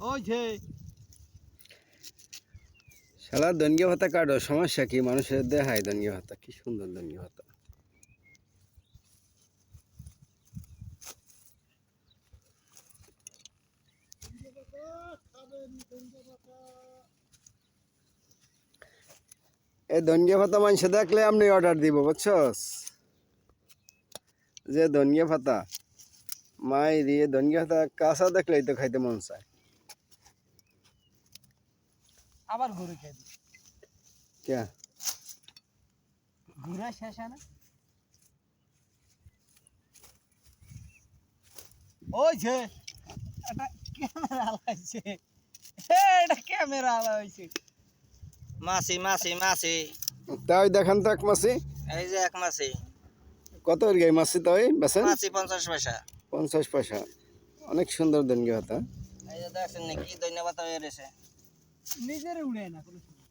ওই যে শালা ধনিয়া পাতা কাটো, সমস্যা কি? মানুষের দেখায় ধনিয়া পাতা, কি সুন্দর ধনিয়া পাতা। এই ধনিয়া পাতা মানুষে দেখলে আপনি অর্ডার দিব, বুঝছস? যে ধনিয়া পাতা মাই দিয়ে ধনিয়া পাতা কাঁচা দেখলেই তো খাইতে মন চায়। আবার ঘুরে খেয়ে দিই। কে ঘুরে শেষ হয় না? ওই যে এটা ক্যামেরা লাগাইছে, এটা ক্যামেরা লাগাইছে। মাছি মাছি মাছি, তাই দেখান তো এক মাসি, এই যে এক মাছি। কত গাই মাসি তাই বেছেন? মাছি 50 পয়সা। 50 পয়সা। অনেক সুন্দর ধনিয়া পাতা। এই যে দেখছেন নাকি ধন্যবাদ হয়ে রয়েছে। নিজের উড়ে না কোনো সময়।